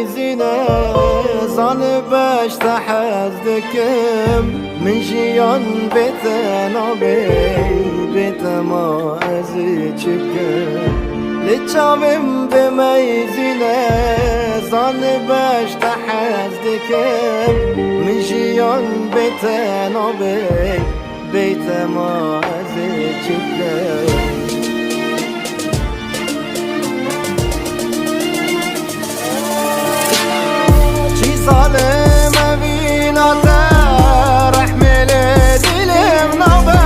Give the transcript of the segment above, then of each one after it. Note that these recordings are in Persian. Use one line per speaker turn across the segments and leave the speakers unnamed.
ميزينه زان باش تحزدكم من جيان بيتنا بيت ما ازيچكم لچاوم بميزينه زان باش تحزدكم من جيان بيتنا بيت ما ازيچكم ظالم بیناته رحمل دلم نابه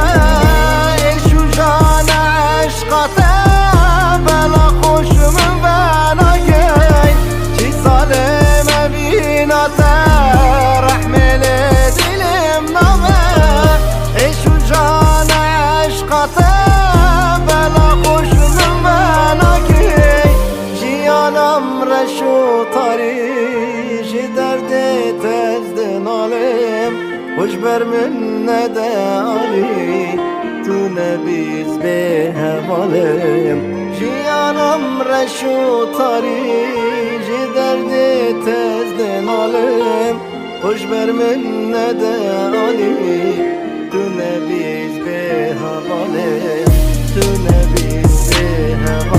شو جان عشقاته بلا خوش من بنا گی چی ظالم بیناته رحمل دلم نابه شو جان عشقاته بلا خوش من بنا گی جیانم رشو تاری درد تزدن عالم خوش بر من نداری تو نبیز به حوالم جیانم رشو تاری درد تزدن عالم خوش بر من نداری تو نبیز به حوالم تو نبیز به حوالم